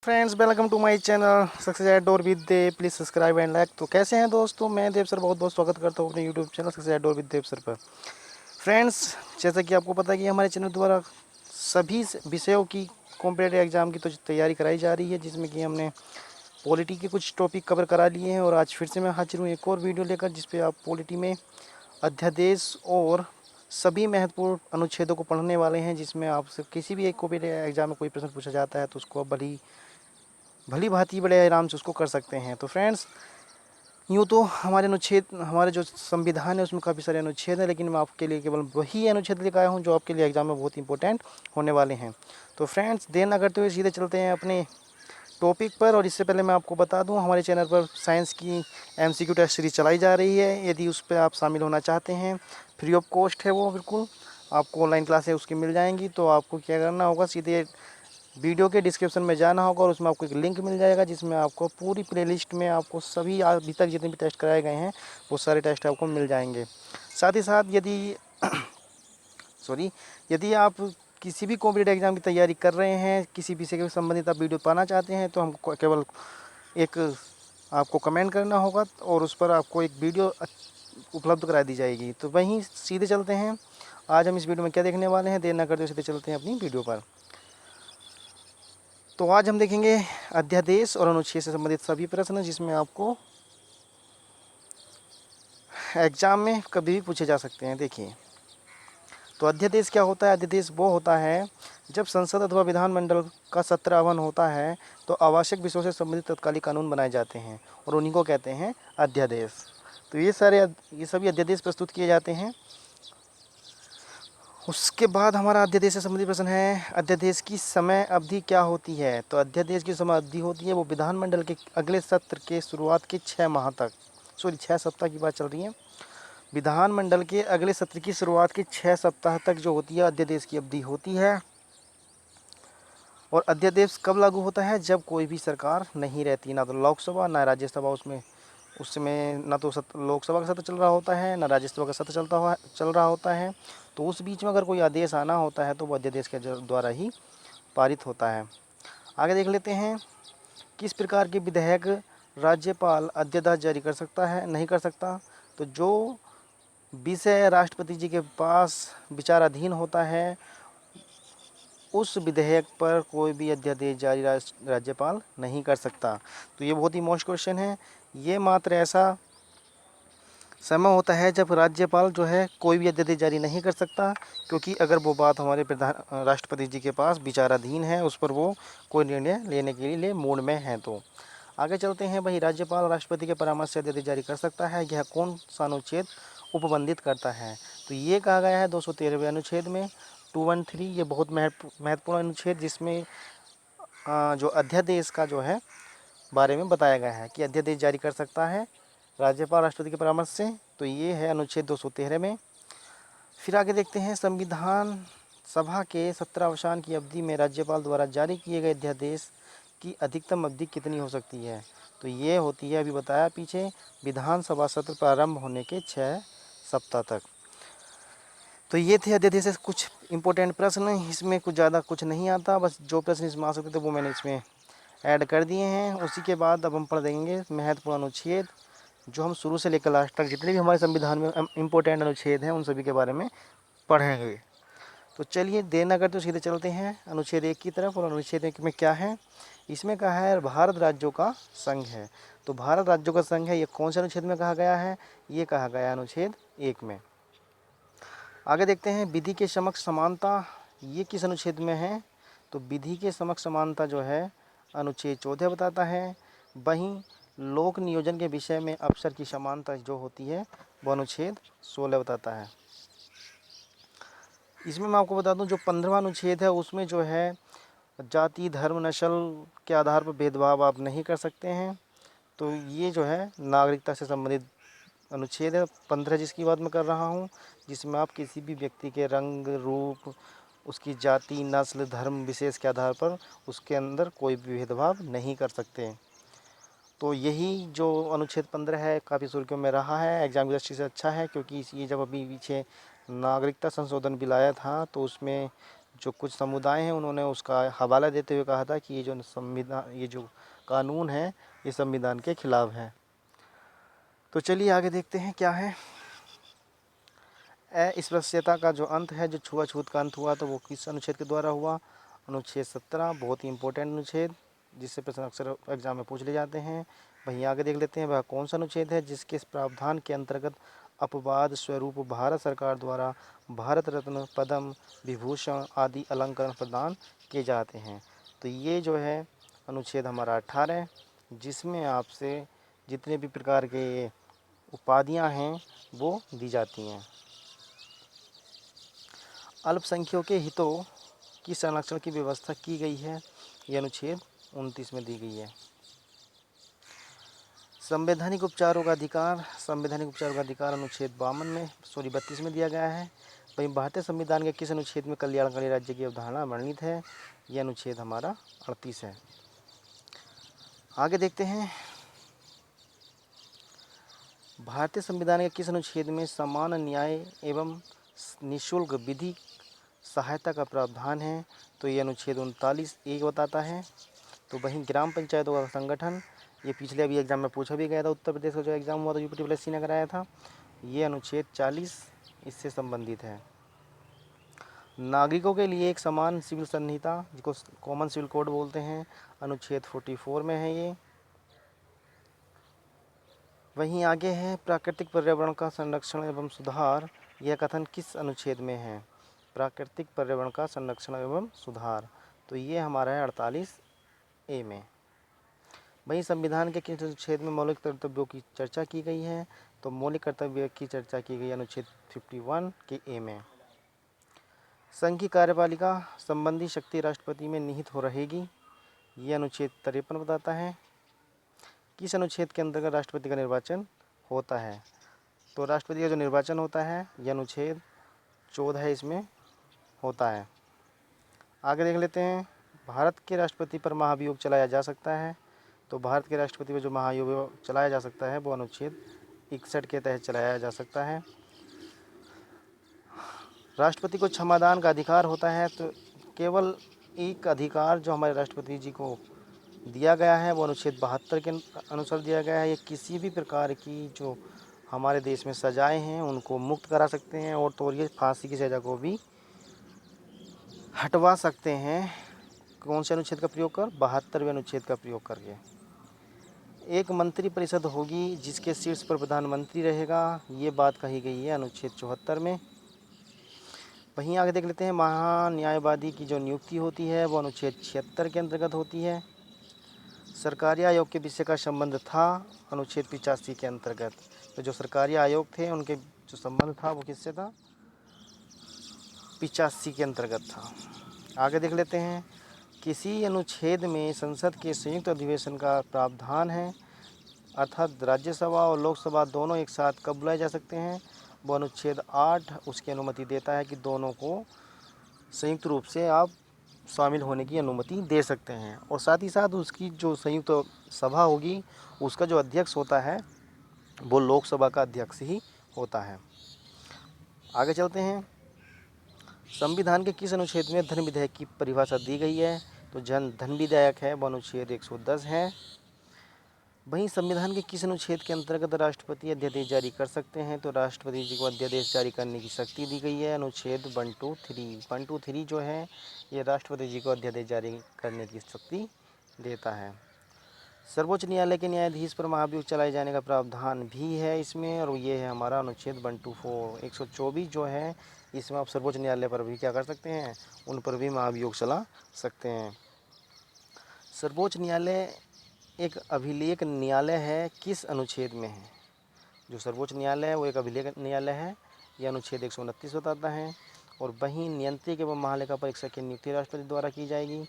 Friends, welcome to my channel success at door with Dev. Please subscribe and like. तो कैसे हैं दोस्तों, मैं देव सर बहुत बहुत स्वागत करता हूं अपने YouTube channel success at door with Dev sir पर। फ्रेंड्स, जैसा कि आपको पता है कि हमारे चैनल द्वारा सभी विषयों की कॉम्पिटेटिव एग्जाम की तो तैयारी कराई जा रही है, जिसमें कि हमने पॉलिटी के कुछ टॉपिक कवर करा लिए हैं और आज फिर से मैं हाजिर हूँ एक और वीडियो लेकर, जिसपे आप पॉलिटी में अध्यादेश और सभी महत्वपूर्ण अनुच्छेदों को पढ़ने वाले हैं, जिसमें आपसे किसी भी एक कॉम्पिटेटिव एग्जाम में कोई प्रश्न पूछा जाता है तो उसको आप भली भांति बड़े आराम से उसको कर सकते हैं। तो फ्रेंड्स, यूँ तो हमारे जो संविधान है उसमें काफ़ी सारे अनुच्छेद हैं, लेकिन मैं आपके लिए केवल वही अनुच्छेद लेकर आया हूँ जो आपके लिए एग्जाम में बहुत इंपॉर्टेंट होने वाले हैं। तो फ्रेंड्स, देर ना करते हुए सीधे चलते हैं अपने टॉपिक पर। और इससे पहले मैं आपको बता दूं, हमारे चैनल पर साइंस की एमसीक्यू टेस्ट सीरीज चलाई जा रही है। यदि उस पर आप शामिल होना चाहते हैं, फ्री ऑफ कॉस्ट है वो, बिल्कुल आपको ऑनलाइन क्लासें उसकी मिल जाएंगी। तो आपको क्या करना होगा, सीधे वीडियो के डिस्क्रिप्शन में जाना होगा और उसमें आपको एक लिंक मिल जाएगा, जिसमें आपको पूरी प्लेलिस्ट में आपको सभी अभी तक जितने भी टेस्ट कराए गए हैं वो सारे टेस्ट आपको मिल जाएंगे। साथ ही साथ यदि आप किसी भी कॉम्पिटेटिव एग्जाम की तैयारी कर रहे हैं, किसी विषय के संबंधित आप वीडियो पाना चाहते हैं, तो हम केवल एक आपको कमेंट करना होगा और उस पर आपको एक वीडियो उपलब्ध करा दी जाएगी। तो वहीं सीधे चलते हैं, आज हम इस वीडियो में क्या देखने वाले हैं, देर ना करते सीधे चलते हैं अपनी वीडियो पर। तो आज हम देखेंगे अध्यादेश और अनुच्छेद से संबंधित सभी प्रश्न, जिसमें आपको एग्जाम में कभी भी पूछे जा सकते हैं। देखिए, तो अध्यादेश क्या होता है? अध्यादेश वो होता है जब संसद अथवा विधानमंडल का सत्र आह्वान होता है तो आवश्यक विषयों से संबंधित तत्कालिक कानून बनाए जाते हैं और उन्हीं को कहते हैं अध्यादेश। तो ये सभी अध्यादेश प्रस्तुत किए जाते हैं। उसके बाद हमारा अध्यादेश से संबंधित प्रश्न है, अध्यादेश की समय अवधि क्या होती है? तो अध्यादेश की समय अवधि होती है वो विधानमंडल के अगले सत्र के शुरुआत के 6 सप्ताह की बात चल रही है। विधानमंडल के अगले सत्र की शुरुआत के 6 सप्ताह तक जो होती है अध्यादेश की अवधि होती है। और अध्यादेश कब लागू होता है? जब कोई भी सरकार नहीं रहती, ना तो लोकसभा ना राज्यसभा उस समय ना तो लोकसभा का सत्र चल रहा होता है, ना राज्यसभा का सत्र चल रहा होता है। तो उस बीच में अगर कोई आदेश आना होता है तो वो अध्यादेश के द्वारा ही पारित होता है। आगे देख लेते हैं, किस प्रकार के विधेयक राज्यपाल अध्यादेश जारी कर सकता है, नहीं कर सकता? तो जो विषय राष्ट्रपति जी के पास विचाराधीन होता है, उस विधेयक पर कोई भी अध्यादेश जारी राज्यपाल नहीं कर सकता। तो ये बहुत ही मोस्ट क्वेश्चन है। ये मात्र ऐसा समय होता है जब राज्यपाल जो है कोई भी अध्यादेश जारी नहीं कर सकता, क्योंकि अगर वो बात हमारे राष्ट्रपति जी के पास विचाराधीन है, उस पर वो कोई निर्णय लेने के लिए मूड में है। तो आगे चलते हैं, भाई राज्यपाल राष्ट्रपति के परामर्श से अध्यादेश जारी कर सकता है, यह कौन सा अनुच्छेद उपबंधित करता है? तो ये कहा गया है 213वें अनुच्छेद में 213। ये बहुत महत्वपूर्ण अनुच्छेद, जिसमें जो अध्यादेश का जो है बारे में बताया गया है कि अध्यादेश जारी कर सकता है राज्यपाल राष्ट्रपति के परामर्श से। तो ये है अनुच्छेद 213 में। फिर आगे देखते हैं, संविधान सभा के सत्रावसान की अवधि में राज्यपाल द्वारा जारी किए गए अध्यादेश की अधिकतम अवधि कितनी हो सकती है? तो ये होती है, अभी बताया पीछे, विधानसभा सत्र प्रारंभ होने के 6 सप्ताह तक। तो ये थे अध्यादेश से कुछ इंपॉर्टेंट प्रश्न। इसमें कुछ ज़्यादा कुछ नहीं आता, बस जो प्रश्न इसमें आ सकते थे वो मैंने इसमें ऐड कर दिए हैं। उसी के बाद अब हम पढ़ देंगे महत्वपूर्ण अनुच्छेद, जो हम शुरू से लेकर लास्ट तक जितने भी हमारे संविधान में इम्पोर्टेंट अनुच्छेद हैं उन सभी के बारे में पढ़ेंगे। तो चलिए देर न करते सीधे चलते हैं अनुच्छेद 1 की तरफ। और अनुच्छेद 1 में क्या है? इसमें कहा है भारत राज्यों का संघ है। तो भारत राज्यों का संघ है, ये कौन से अनुच्छेद में कहा गया है? ये कहा गया है अनुच्छेद 1 में। आगे देखते हैं, विधि के समक्ष समानता, ये किस अनुच्छेद में है? तो विधि के समक्ष समानता जो है अनुच्छेद 14 बताता है। वहीं लोक नियोजन के विषय में अफसर की समानता जो होती है वो अनुच्छेद 16 बताता है। इसमें मैं आपको बता दूं, जो 15वां अनुच्छेद है उसमें जो है जाति धर्म नस्ल के आधार पर भेदभाव आप नहीं कर सकते हैं। तो ये जो है नागरिकता से संबंधित अनुच्छेद है 15 जिसकी बात मैं कर रहा हूँ, जिसमें आप किसी भी व्यक्ति के रंग रूप, उसकी जाति नस्ल धर्म विशेष के आधार पर उसके अंदर कोई भी भेदभाव नहीं कर सकते। तो यही जो अनुच्छेद 15 है काफ़ी सुर्खियों में रहा है, एग्जाम की दृष्टि से अच्छा है, क्योंकि ये जब अभी पीछे नागरिकता संशोधन बिल आया था तो उसमें जो कुछ समुदाय हैं उन्होंने उसका हवाला देते हुए कहा था कि ये जो कानून है ये संविधान के खिलाफ है। तो चलिए आगे देखते हैं क्या है। अस्पृश्यता का जो अंत है, जो छुआछूत का अंत हुआ, तो वो किस अनुच्छेद के द्वारा हुआ? अनुच्छेद 17, बहुत ही इंपॉर्टेंट अनुच्छेद, जिससे प्रश्न अक्सर एग्जाम में पूछ ले जाते हैं। वहीं आगे देख लेते हैं वह कौन सा अनुच्छेद है जिसके इस प्रावधान के अंतर्गत अपवाद स्वरूप भारत सरकार द्वारा भारत रत्न, पद्म विभूषण आदि अलंकरण प्रदान किए जाते हैं। तो ये जो है अनुच्छेद हमारा 18, जिसमें आपसे जितने भी प्रकार के उपाधियां हैं वो दी जाती हैं। अल्पसंख्यकों के हितों की संरक्षण की व्यवस्था की गई है, यह अनुच्छेद 29 में दी गई है। संवैधानिक उपचारों का अधिकार अनुच्छेद 32 में दिया गया है। वहीं भारतीय संविधान के किस अनुच्छेद में कल्याणकारी राज्य की अवधारणा वर्णित है? यह अनुच्छेद हमारा 38 है। आगे देखते हैं भारतीय संविधान के किस अनुच्छेद में समान न्याय एवं निःशुल्क विधिक सहायता का प्रावधान है? तो ये अनुच्छेद 39 बताता है। तो वहीं ग्राम पंचायतों का संगठन, ये पिछले अभी एग्जाम में पूछा भी गया था, उत्तर प्रदेश का जो एग्जाम हुआ था UP ने कराया था, ये अनुच्छेद 40 इससे संबंधित है। नागरिकों के लिए एक समान सिविल संहिता, जिसको कॉमन सिविल कोड बोलते हैं, अनुच्छेद 44 में है ये। वहीं आगे है प्राकृतिक पर्यावरण का संरक्षण एवं सुधार, यह कथन किस अनुच्छेद में है? प्राकृतिक पर्यावरण का संरक्षण एवं सुधार, तो ये हमारा है 48A में। वहीं संविधान के किस अनुच्छेद में मौलिक कर्तव्यों की चर्चा की गई है? तो मौलिक कर्तव्य की चर्चा की गई अनुच्छेद 51 के A में। संघ की कार्यपालिका संबंधी शक्ति राष्ट्रपति में निहित हो रहेगी, ये अनुच्छेद 53 बताता है। किस अनुच्छेद के अंतर्गत राष्ट्रपति का निर्वाचन होता है? तो राष्ट्रपति का जो निर्वाचन होता है यह अनुच्छेद 14 इसमें होता है। आगे देख लेते हैं भारत के राष्ट्रपति पर महाभियोग चलाया जा सकता है। तो भारत के राष्ट्रपति पर जो महाभियोग चलाया जा सकता है वो अनुच्छेद 61 के तहत चलाया जा सकता है। राष्ट्रपति को क्षमादान का अधिकार होता है, तो केवल एक अधिकार जो हमारे राष्ट्रपति जी को दिया गया है वो अनुच्छेद 72 के अनुसार दिया गया है। ये किसी भी प्रकार की जो हमारे देश में सजाएं हैं उनको मुक्त करा सकते हैं, और तो ये फांसी की सज़ा को भी हटवा सकते हैं। कौन से अनुच्छेद का प्रयोग कर? 72वें अनुच्छेद का प्रयोग करके। एक मंत्री परिषद होगी जिसके शीर्ष पर प्रधानमंत्री रहेगा, ये बात कही गई है अनुच्छेद 74 में। वहीं आगे देख लेते हैं महान्यायवादी की जो नियुक्ति होती है वो अनुच्छेद 76 के अंतर्गत होती है। सरकारी आयोग के विषय का संबंध था अनुच्छेद 85 के अंतर्गत। तो जो सरकारी आयोग थे उनके जो संबंध था वो किससे था? 85 के अंतर्गत था। आगे देख लेते हैं किसी अनुच्छेद में संसद के संयुक्त अधिवेशन का प्रावधान है, अर्थात राज्यसभा और लोकसभा दोनों एक साथ कब बुलाए जा सकते हैं? वो अनुच्छेद 8 उसकी अनुमति देता है कि दोनों को संयुक्त रूप से आप शामिल होने की अनुमति दे सकते हैं, और साथ ही साथ उसकी जो संयुक्त सभा होगी उसका जो अध्यक्ष होता है वो लोकसभा का अध्यक्ष ही होता है। आगे चलते हैं संविधान के किस अनुच्छेद में धन विधेयक की परिभाषा दी गई है? तो धन विधेयक है वो अनुच्छेद 110 है। वहीं संविधान के किस अनुच्छेद के अंतर्गत राष्ट्रपति अध्यादेश जारी कर सकते हैं? तो राष्ट्रपति जी को अध्यादेश जारी करने की शक्ति दी गई है, अनुच्छेद 123 जो है ये राष्ट्रपति जी को अध्यादेश जारी करने की शक्ति देता है। सर्वोच्च न्यायालय के न्यायाधीश पर महाभियोग चलाए जाने का प्रावधान भी है इसमें, और ये है हमारा अनुच्छेद 124 जो है, इसमें आप सर्वोच्च न्यायालय पर भी क्या कर सकते हैं? उन पर भी महाभियोग चला सकते हैं। सर्वोच्च न्यायालय एक अभिलेख न्यायालय है, किस अनुच्छेद में है? जो सर्वोच्च न्यायालय है वो एक अभिलेख न्यायालय है, यह अनुच्छेद 129 बताता है। और वहीं नियंत्रक एवं महालेखा परीक्षक की नियुक्ति राष्ट्रपति द्वारा की जाएगी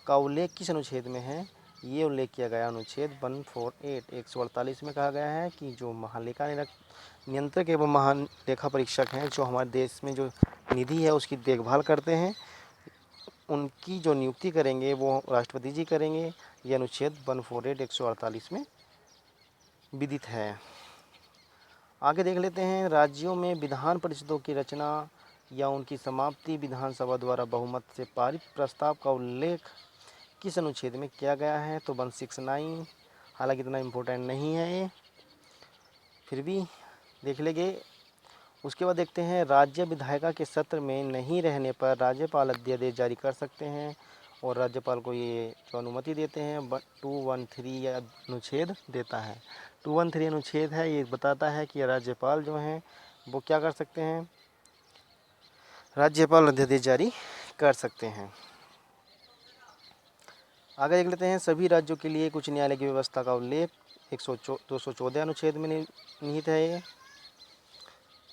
का उल्लेख किस अनुच्छेद में है? ये उल्लेख किया गया अनुच्छेद 148 में कहा गया है कि जो नियंत्रक एवं महालेखा परीक्षक हैं, जो हमारे देश में जो निधि है उसकी देखभाल करते हैं, उनकी जो नियुक्ति करेंगे वो राष्ट्रपति जी करेंगे। ये अनुच्छेद 148 में विदित है। आगे देख लेते हैं राज्यों में विधान परिषदों की रचना या उनकी समाप्ति विधानसभा द्वारा बहुमत से पारित प्रस्ताव का उल्लेख किस अनुच्छेद में किया गया है? तो 169। हालांकि इतना इम्पोर्टेंट नहीं है ये, फिर भी देख लेंगे। उसके बाद देखते हैं, राज्य विधायिका के सत्र में नहीं रहने पर राज्यपाल अध्यादेश जारी कर सकते हैं, और राज्यपाल को ये जो अनुमति देते हैं 213 या अनुच्छेद देता है। 213 अनुच्छेद है, ये बताता है कि राज्यपाल जो हैं वो क्या कर सकते हैं, राज्यपाल अध्यादेश जारी कर सकते हैं। आगे देख लेते हैं, सभी राज्यों के लिए उच्च न्यायालय की व्यवस्था का उल्लेख 214 अनुच्छेद में निहित है ये।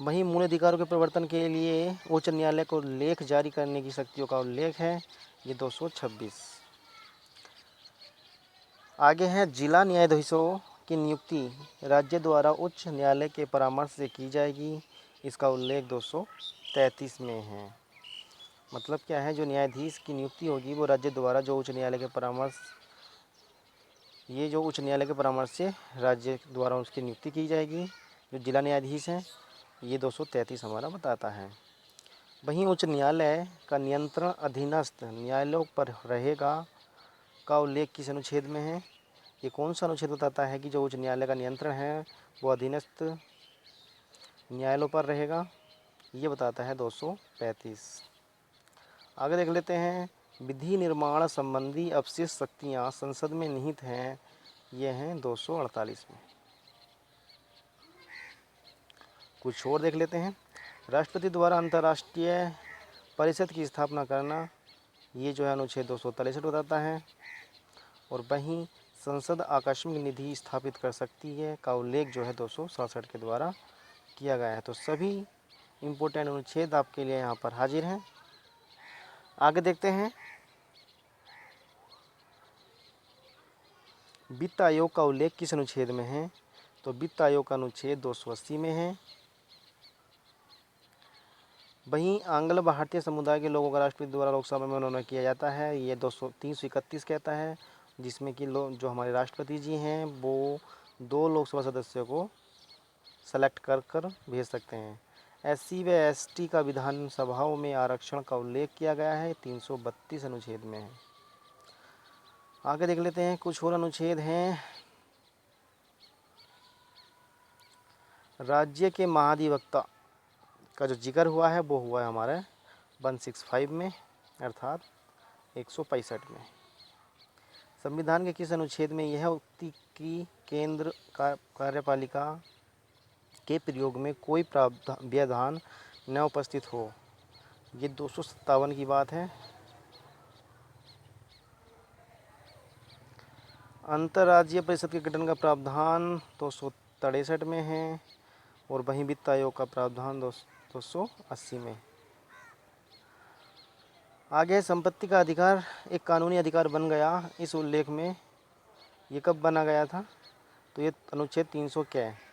वहीं मूल अधिकारों के प्रवर्तन के लिए उच्च न्यायालय को लेख जारी करने की शक्तियों का उल्लेख है, ये 226। आगे है, जिला न्यायाधीशों की नियुक्ति राज्य द्वारा उच्च न्यायालय के परामर्श से की जाएगी, इसका उल्लेख 233 में है। मतलब क्या है, जो न्यायाधीश की नियुक्ति होगी वो राज्य द्वारा जो उच्च न्यायालय के परामर्श, ये जो उच्च न्यायालय के परामर्श से राज्य द्वारा उसकी नियुक्ति की जाएगी। जो जिला न्यायाधीश हैं, ये 233 हमारा बताता है। वहीं उच्च न्यायालय का नियंत्रण अधीनस्थ न्यायालयों पर रहेगा का उल्लेख किस अनुच्छेद में है? ये कौन सा अनुच्छेद बताता है कि जो उच्च न्यायालय का नियंत्रण है वो अधीनस्थ न्यायालयों पर रहेगा? ये बताता है 235। आगे देख लेते हैं, विधि निर्माण संबंधी अवशिष्ट शक्तियाँ संसद में निहित हैं, ये हैं 248 में। कुछ और देख लेते हैं, राष्ट्रपति द्वारा अंतर्राष्ट्रीय परिषद की स्थापना करना, ये जो है अनुच्छेद 263 बताता है। और वहीं संसद आकस्मिक निधि स्थापित कर सकती है का उल्लेख जो है 267 के द्वारा किया गया है। तो सभी इम्पोर्टेंट अनुच्छेद आपके लिए यहाँ पर हाजिर हैं। आगे देखते हैं, वित्त आयोग का उल्लेख किस अनुच्छेद में है? तो वित्त आयोग का अनुच्छेद 280 में है। वहीं आंग्ल भारतीय समुदाय के लोगों का राष्ट्रपति द्वारा लोकसभा में मनोनयन किया जाता है, ये 331 कहता है, जिसमें कि जो हमारे राष्ट्रपति जी हैं वो 2 लोकसभा सदस्यों को सेलेक्ट कर भेज सकते हैं। SC व ST का विधानसभाओं में आरक्षण का उल्लेख किया गया है, 332 अनुच्छेद में है। आगे देख लेते हैं, कुछ और अनुच्छेद हैं। राज्य के महाधिवक्ता का जो जिक्र हुआ है वो हुआ है हमारे 165 में, अर्थात 165 में। संविधान के किस अनुच्छेद में यह उक्ति की केंद्र कार्यपालिका के प्रयोग में कोई व्यवधान न उपस्थित हो? ये 257 की बात है। अंतर्राज्यीय परिषद के गठन का प्रावधान 263 में है, और वहीं वित्त आयोग का प्रावधान 280 में। आगे संपत्ति का अधिकार एक कानूनी अधिकार बन गया, इस उल्लेख में ये कब बना गया था? तो ये अनुच्छेद 300 क्या है,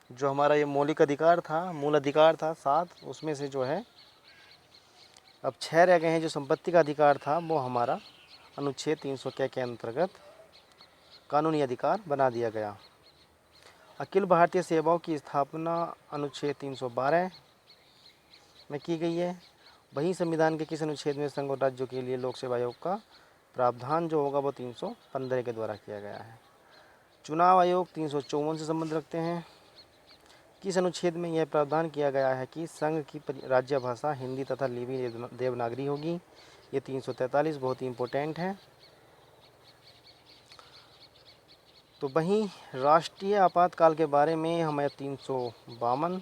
जो हमारा ये मौलिक अधिकार था, मूल अधिकार था 7, उसमें से जो है अब 6 रह गए हैं। जो संपत्ति का अधिकार था वो हमारा अनुच्छेद 300 के अंतर्गत कानूनी अधिकार बना दिया गया। अखिल भारतीय सेवाओं की स्थापना अनुच्छेद 312 में की गई है। वहीं संविधान के किस अनुच्छेद में संघ और राज्यों के लिए लोक सेवा आयोग का प्रावधान जो होगा वो 315 के द्वारा किया गया है। चुनाव आयोग 354 से संबंध रखते हैं। किस अनुच्छेद में यह प्रावधान किया गया है कि संघ की राज्य भाषा हिंदी तथा लिपि देवनागरी होगी? ये 343 बहुत ही इम्पोर्टेंट है। तो वहीं राष्ट्रीय आपातकाल के बारे में हमें 352,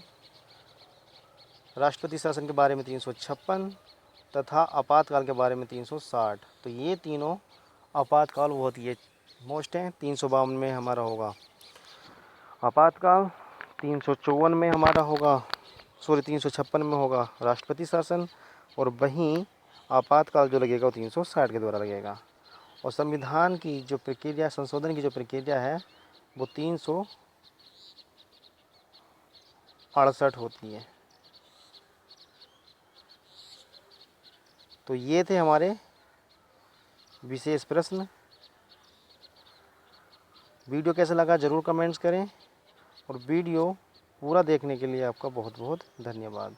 राष्ट्रपति शासन के बारे में 356 तथा आपातकाल के बारे में 360। तो ये तीनों आपातकाल बहुत ही मोस्ट हैं। 352 में हमारा होगा आपातकाल, 354 में हमारा होगा 356 में होगा राष्ट्रपति शासन, और वहीं आपातकाल जो लगेगा वो 360 के द्वारा लगेगा। और संविधान की जो प्रक्रिया, संशोधन की जो प्रक्रिया है वो 368 होती है। तो ये थे हमारे विशेष प्रश्न। वीडियो कैसा लगा ज़रूर कमेंट्स करें, और वीडियो पूरा देखने के लिए आपका बहुत बहुत धन्यवाद।